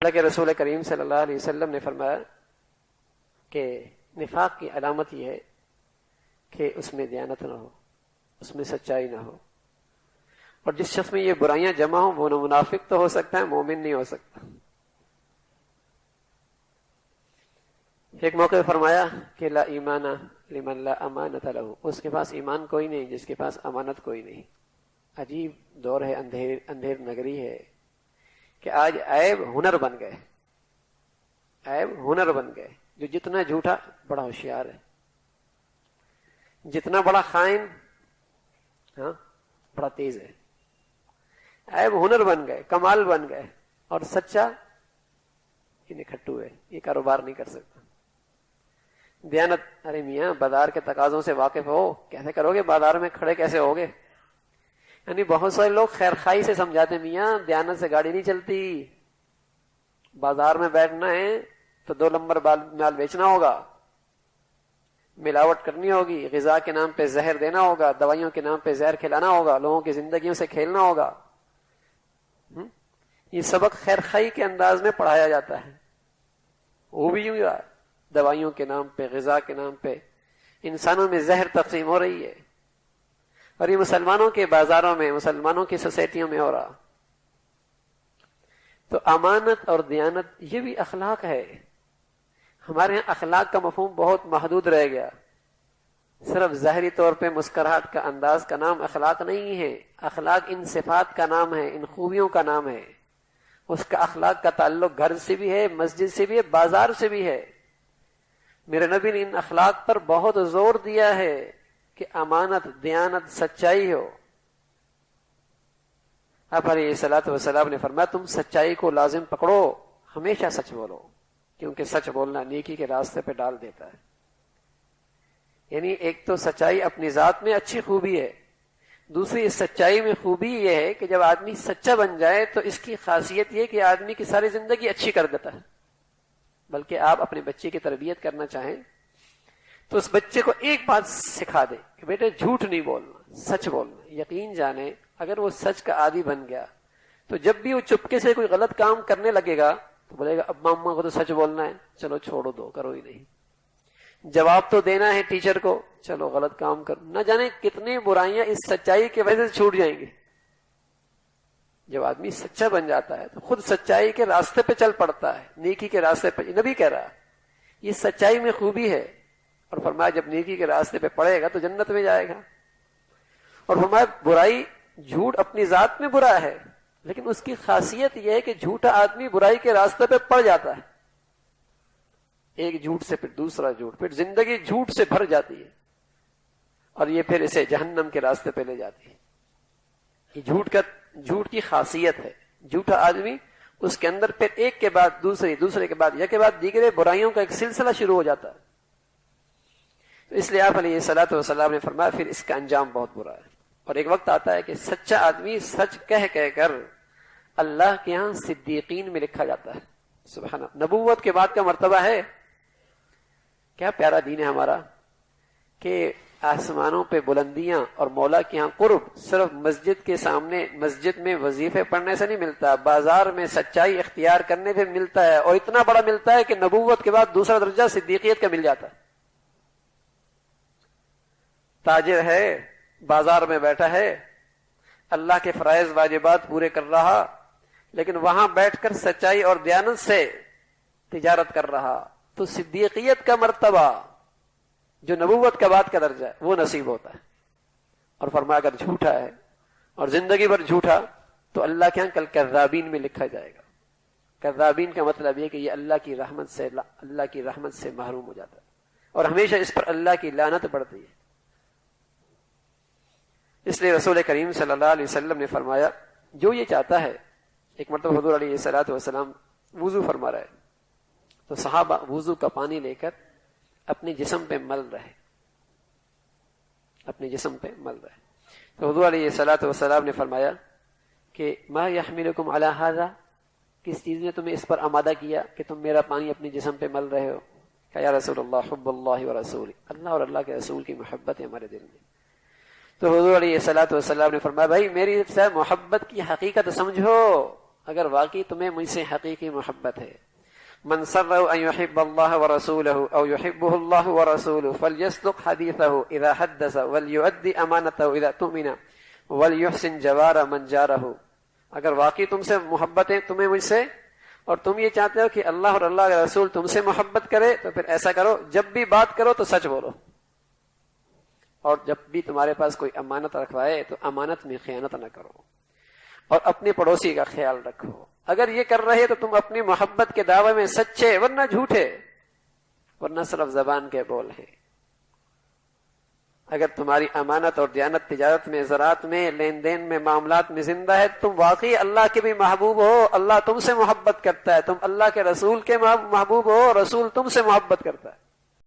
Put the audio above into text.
اللہ کے رسول کریم صلی اللہ علیہ وسلم نے فرمایا کہ نفاق کی علامت یہ ہے کہ اس میں دیانت نہ ہو، اس میں سچائی نہ ہو، اور جس شخص میں یہ برائیاں جمع ہوں وہ نہ منافق تو ہو سکتا ہے، مومن نہیں ہو سکتا۔ ایک موقع فرمایا کہ لا ایمان لمن لا امانت لہ، اس کے پاس ایمان کوئی نہیں جس کے پاس امانت کوئی نہیں۔ عجیب دور ہے، اندھیر نگری ہے کہ آج عیب ہنر بن گئے، عیب ہنر بن گئے۔ جو جتنا جھوٹا بڑا ہوشیار ہے، جتنا بڑا خائن بڑا تیز ہے۔ عیب ہنر بن گئے، کمال بن گئے، اور سچا یہ نکھٹو ہے، یہ کاروبار نہیں کر سکتا۔ دیانت، ارے میاں بازار کے تقاضوں سے واقف ہو، کیسے کرو گے؟ بازار میں کھڑے کیسے ہوگے؟ یعنی بہت سارے لوگ خیر خائی سے سمجھاتے ہیں میاں دیانت سے گاڑی نہیں چلتی، بازار میں بیٹھنا ہے تو 2 نمبر مال بیچنا ہوگا، ملاوٹ کرنی ہوگی، غذا کے نام پہ زہر دینا ہوگا، دوائیوں کے نام پہ زہر کھلانا ہوگا، لوگوں کی زندگیوں سے کھیلنا ہوگا۔ یہ سبق خیر خائی کے انداز میں پڑھایا جاتا ہے، وہ بھی یوں ہی دوائیوں کے نام پہ، غذا کے نام پہ انسانوں میں زہر تقسیم ہو رہی ہے، اور یہ مسلمانوں کے بازاروں میں، مسلمانوں کی سوسائٹیوں میں ہو رہا۔ تو امانت اور دیانت یہ بھی اخلاق ہے۔ ہمارے یہاں اخلاق کا مفہوم بہت محدود رہ گیا، صرف ظاہری طور پہ مسکراہٹ کا انداز کا نام اخلاق نہیں ہے۔ اخلاق ان صفات کا نام ہے، ان خوبیوں کا نام ہے۔ اس کا اخلاق کا تعلق گھر سے بھی ہے، مسجد سے بھی ہے، بازار سے بھی ہے۔ میرے نبی نے ان اخلاق پر بہت زور دیا ہے کہ امانت، دیانت، سچائی ہو۔ آپ علیہ الصلوۃ والسلام نے فرمایا تم سچائی کو لازم پکڑو، ہمیشہ سچ بولو، کیونکہ سچ بولنا نیکی کے راستے پہ ڈال دیتا ہے۔ یعنی ایک تو سچائی اپنی ذات میں اچھی خوبی ہے، دوسری اس سچائی میں خوبی یہ ہے کہ جب آدمی سچا بن جائے تو اس کی خاصیت یہ کہ آدمی کی ساری زندگی اچھی کر دیتا ہے۔ بلکہ آپ اپنے بچے کی تربیت کرنا چاہیں تو اس بچے کو ایک بات سکھا دے کہ بیٹے جھوٹ نہیں بولنا، سچ بولنا۔ یقین جانے اگر وہ سچ کا عادی بن گیا تو جب بھی وہ چپکے سے کوئی غلط کام کرنے لگے گا تو بولے گا اب ماما کو تو سچ بولنا ہے، چلو چھوڑو دو، کرو ہی نہیں۔ جواب تو دینا ہے ٹیچر کو، چلو غلط کام کرو۔ نہ جانے کتنی برائیاں اس سچائی کی وجہ سے چھوٹ جائیں گی۔ جب آدمی سچا بن جاتا ہے تو خود سچائی کے راستے پہ چل پڑتا ہے، نیکی کے راستے پہ۔ نبی کہہ رہا یہ سچائی میں خوبی ہے، اور فرمایا جب نیکی کے راستے پہ پڑے گا تو جنت میں جائے گا۔ اور فرمایا برائی، جھوٹ اپنی ذات میں برا ہے، لیکن اس کی خاصیت یہ ہے کہ جھوٹا آدمی برائی کے راستے پہ پڑ جاتا ہے، ایک جھوٹ سے پھر دوسرا جھوٹ، پھر زندگی جھوٹ سے بھر جاتی ہے، اور یہ پھر اسے جہنم کے راستے پہ لے جاتی ہے۔ یہ جھوٹ کی خاصیت ہے۔ جھوٹا آدمی اس کے اندر پھر ایک کے بعد دوسرے، دوسرے کے بعد یک کے بعد دیگرے برائیوں کا ایک سلسلہ شروع ہو جاتا ہے۔ تو اس لیے آپ علیہ الصلوۃ والسلام نے فرمایا پھر اس کا انجام بہت برا ہے۔ اور ایک وقت آتا ہے کہ سچا آدمی سچ کہہ کر اللہ کے ہاں صدیقین میں لکھا جاتا ہے۔ سبحان اللہ، نبوت کے بعد کا مرتبہ ہے۔ کیا پیارا دین ہے ہمارا کہ آسمانوں پہ بلندیاں اور مولا کے ہاں قرب صرف مسجد کے سامنے، مسجد میں وظیفے پڑھنے سے نہیں ملتا، بازار میں سچائی اختیار کرنے سے ملتا ہے، اور اتنا بڑا ملتا ہے کہ نبوت کے بعد دوسرا درجہ صدیقیت کا مل جاتا ہے۔ تاجر ہے، بازار میں بیٹھا ہے، اللہ کے فرائض واجبات پورے کر رہا، لیکن وہاں بیٹھ کر سچائی اور دیانت سے تجارت کر رہا، تو صدیقیت کا مرتبہ جو نبوت کا بعد کا درجہ ہے وہ نصیب ہوتا ہے۔ اور فرمایا اگر جھوٹا ہے اور زندگی بھر جھوٹا تو اللہ کے یہاں کل کذابین میں لکھا جائے گا۔ کذابین کا مطلب یہ کہ یہ اللہ کی رحمت سے محروم ہو جاتا ہے، اور ہمیشہ اس پر اللہ کی لعنت پڑتی ہے۔ اس لیے رسول کریم صلی اللہ علیہ وسلم نے فرمایا جو یہ چاہتا ہے، ایک مرتبہ حضور علیہ الصلوۃ والسلام وضو فرما رہے تو صحابہ وضو کا پانی لے کر اپنے جسم پہ مل رہے، اپنے جسم پہ مل رہے۔ تو حضور علیہ الصلوۃ والسلام نے فرمایا کہ ما یحملکم علی ھذا، کس چیز نے تمہیں اس پر آمادہ کیا کہ تم میرا پانی اپنے جسم پہ مل رہے ہو؟ کہ یا رسول اللہ حب اللہ ورسولہ، اللہ اور اللہ کے رسول کی محبت ہے ہمارے دل میں۔ تو حضور علیہ الصلوۃ والسلام نے فرمایا بھائی میری سے محبت کی حقیقت سمجھو، اگر واقعی تمہیں مجھ سے حقیقی محبت ہے. من سرہ ان یحب اللہ ورسولہ او یحبہ اللہ ورسولہ فلیصدق حدیثہ اذا حدث ولیؤدی امانتہ اذا تؤمن ولیحسن جوار من جارہ. اگر واقعی تم سے محبت ہے تمہیں مجھ سے، اور تم یہ چاہتے ہو کہ اللہ اور اللہ کا رسول تم سے محبت کرے، تو پھر ایسا کرو جب بھی بات کرو تو سچ بولو، اور جب بھی تمہارے پاس کوئی امانت رکھوائے تو امانت میں خیانت نہ کرو، اور اپنے پڑوسی کا خیال رکھو. اگر یہ کر رہے تو تم اپنی محبت کے دعوے میں سچے، ورنہ جھوٹے، ورنہ صرف زبان کے بول ہیں. اگر تمہاری امانت اور دیانت تجارت میں، زراعت میں، لین دین میں، معاملات میں زندہ ہے، تم واقعی اللہ کے بھی محبوب ہو، اللہ تم سے محبت کرتا ہے، تم اللہ کے رسول کے محبوب ہو، رسول تم سے محبت کرتا ہے.